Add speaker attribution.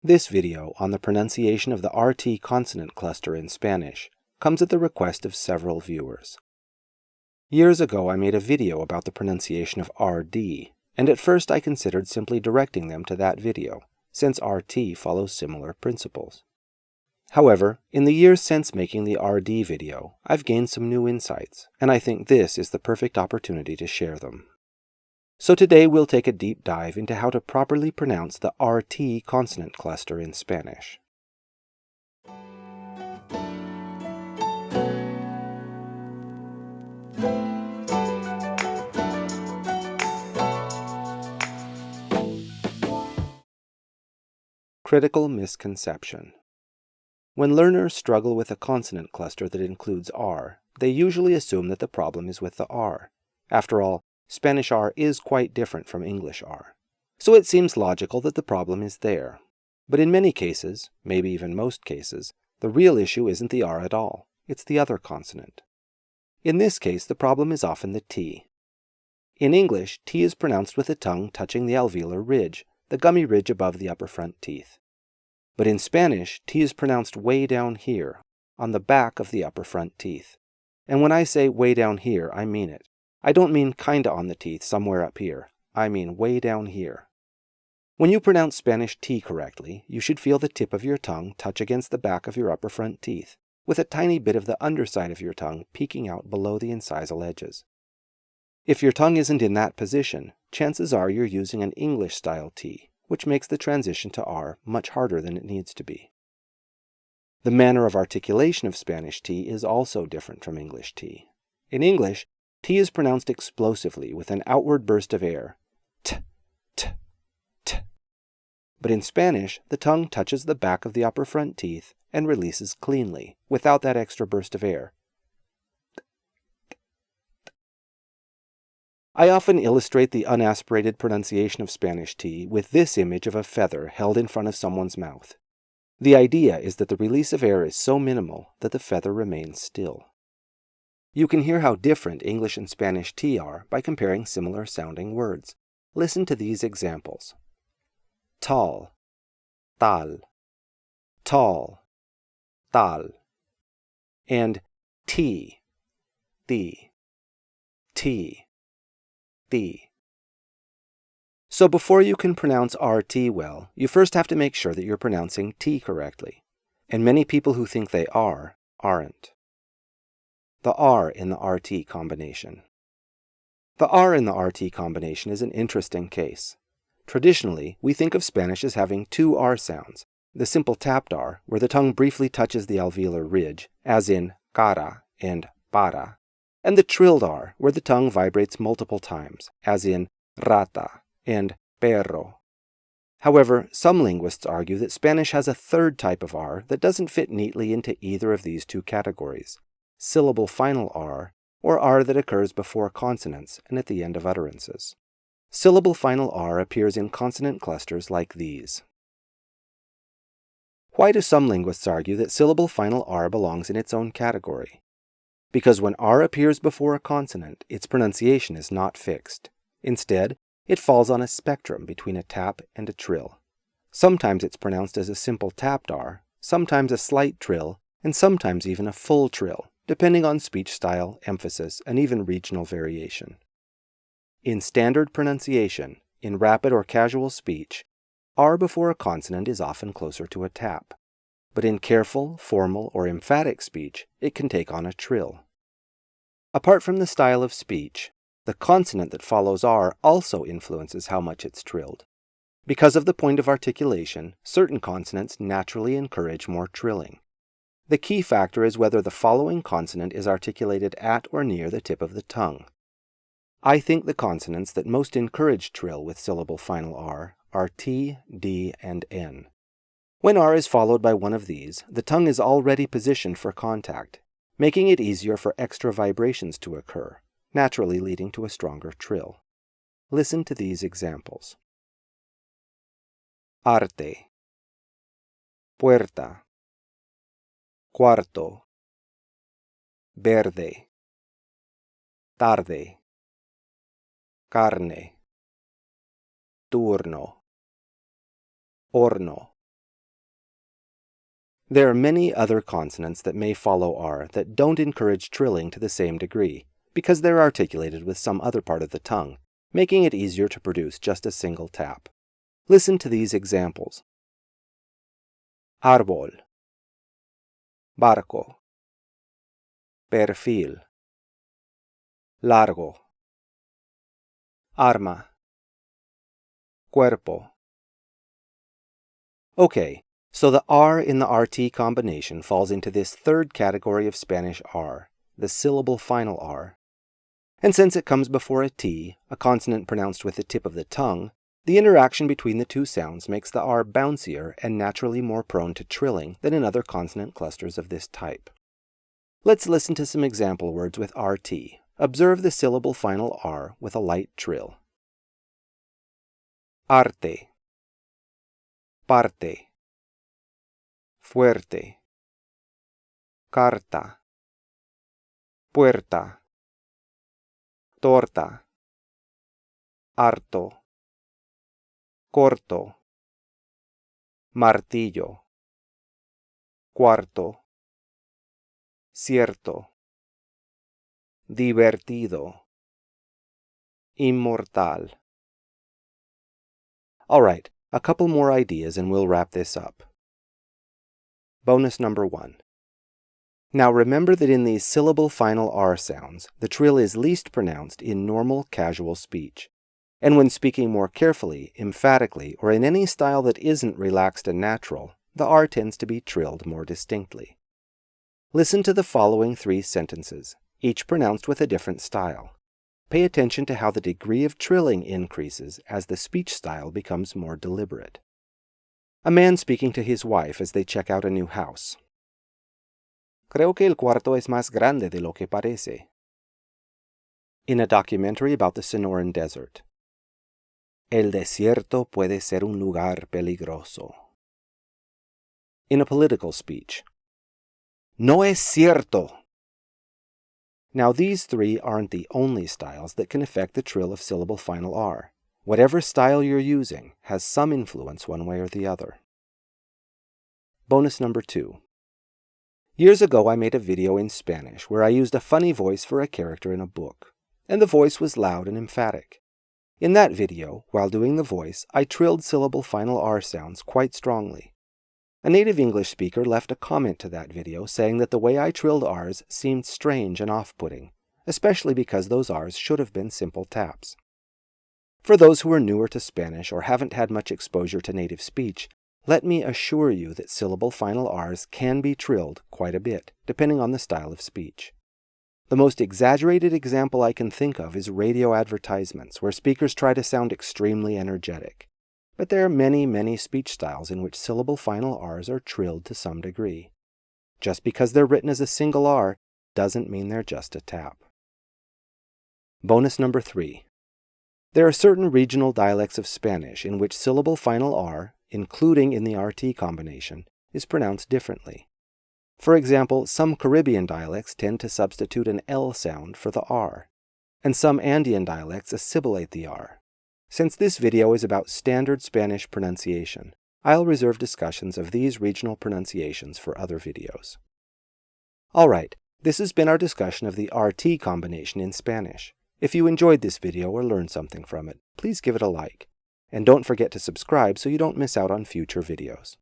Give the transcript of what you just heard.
Speaker 1: This video on the pronunciation of the RT consonant cluster in Spanish comes at the request of several viewers. Years ago I made a video about the pronunciation of RD, and at first I considered simply directing them to that video, since RT follows similar principles. However, in the years since making the RD video, I've gained some new insights, and I think this is the perfect opportunity to share them. So today we'll take a deep dive into how to properly pronounce the RT consonant cluster in Spanish. Critical misconception. When learners struggle with a consonant cluster that includes R, they usually assume that the problem is with the R. After all, Spanish R is quite different from English R. So it seems logical that the problem is there. But in many cases, maybe even most cases, the real issue isn't the R at all. It's the other consonant. In this case, the problem is often the T. In English, T is pronounced with the tongue touching the alveolar ridge, the gummy ridge above the upper front teeth. But in Spanish, T is pronounced way down here, on the back of the upper front teeth. And when I say way down here, I mean it. I don't mean kinda on the teeth somewhere up here. I mean way down here. When you pronounce Spanish T correctly, you should feel the tip of your tongue touch against the back of your upper front teeth, with a tiny bit of the underside of your tongue peeking out below the incisal edges. If your tongue isn't in that position, chances are you're using an English-style T, which makes the transition to R much harder than it needs to be. The manner of articulation of Spanish T is also different from English T. In English, T is pronounced explosively with an outward burst of air, t, t, t. But in Spanish, the tongue touches the back of the upper front teeth and releases cleanly, without that extra burst of air. I often illustrate the unaspirated pronunciation of Spanish T with this image of a feather held in front of someone's mouth. The idea is that the release of air is so minimal that the feather remains still. You can hear how different English and Spanish T are by comparing similar sounding words. Listen to these examples. Tall, tal, tall, tal, and T, T, T, T. So before you can pronounce RT well, you first have to make sure that you're pronouncing T correctly. And many people who think they are, aren't. The R in the RT combination. The R in the RT combination is an interesting case. Traditionally, we think of Spanish as having two R sounds, the simple tapped R, where the tongue briefly touches the alveolar ridge, as in cara and para, and the trilled R, where the tongue vibrates multiple times, as in rata and perro. However, some linguists argue that Spanish has a third type of R that doesn't fit neatly into either of these two categories. Syllable final R, or R that occurs before consonants and at the end of utterances. Syllable final R appears in consonant clusters like these. Why do some linguists argue that syllable final R belongs in its own category? Because when R appears before a consonant, its pronunciation is not fixed. Instead, it falls on a spectrum between a tap and a trill. Sometimes it's pronounced as a simple tapped R, sometimes a slight trill, and sometimes even a full trill, depending on speech style, emphasis, and even regional variation. In standard pronunciation, in rapid or casual speech, R before a consonant is often closer to a tap. But in careful, formal, or emphatic speech, it can take on a trill. Apart from the style of speech, the consonant that follows R also influences how much it's trilled. Because of the point of articulation, certain consonants naturally encourage more trilling. The key factor is whether the following consonant is articulated at or near the tip of the tongue. I think the consonants that most encourage trill with syllable final R are T, D, and N. When R is followed by one of these, the tongue is already positioned for contact, making it easier for extra vibrations to occur, naturally leading to a stronger trill. Listen to these examples. Arte, puerta, cuarto, verde, tarde, carne, turno, horno, There are many other consonants that may follow R that don't encourage trilling to the same degree, because they're articulated with some other part of the tongue, making it easier to produce just a single tap. Listen to these examples. Árbol, barco, perfil, largo, arma, cuerpo. Okay, so the R in the RT combination falls into this third category of Spanish R, the syllable final R. And since it comes before a T, a consonant pronounced with the tip of the tongue, the interaction between the two sounds makes the R bouncier and naturally more prone to trilling than in other consonant clusters of this type. Let's listen to some example words with RT. Observe the syllable final R with a light trill. Arte, parte, fuerte, carta, puerta, torta, harto, corto, martillo, cuarto, cierto, divertido, inmortal. Alright, a couple more ideas and we'll wrap this up. Bonus number 1. Now remember that in these syllable final R sounds, the trill is least pronounced in normal, casual speech. And when speaking more carefully, emphatically, or in any style that isn't relaxed and natural, the R tends to be trilled more distinctly. Listen to the following 3 sentences, each pronounced with a different style. Pay attention to how the degree of trilling increases as the speech style becomes more deliberate. A man speaking to his wife as they check out a new house. Creo que el cuarto es más grande de lo que parece. In a documentary about the Sonoran Desert. El desierto puede ser un lugar peligroso. In a political speech. No es cierto. Now these 3 aren't the only styles that can affect the trill of syllable final R. Whatever style you're using has some influence one way or the other. Bonus number 2. Years ago I made a video in Spanish where I used a funny voice for a character in a book, and the voice was loud and emphatic. In that video, while doing the voice, I trilled syllable final R sounds quite strongly. A native English speaker left a comment to that video saying that the way I trilled R's seemed strange and off-putting, especially because those R's should have been simple taps. For those who are newer to Spanish or haven't had much exposure to native speech, let me assure you that syllable final R's can be trilled quite a bit, depending on the style of speech. The most exaggerated example I can think of is radio advertisements, where speakers try to sound extremely energetic. But there are many, many speech styles in which syllable final R's are trilled to some degree. Just because they're written as a single R doesn't mean they're just a tap. Bonus number 3. There are certain regional dialects of Spanish in which syllable final R, including in the RT combination, is pronounced differently. For example, some Caribbean dialects tend to substitute an L sound for the R, and some Andean dialects assimilate the R. Since this video is about standard Spanish pronunciation, I'll reserve discussions of these regional pronunciations for other videos. Alright, this has been our discussion of the RT combination in Spanish. If you enjoyed this video or learned something from it, please give it a like. And don't forget to subscribe so you don't miss out on future videos.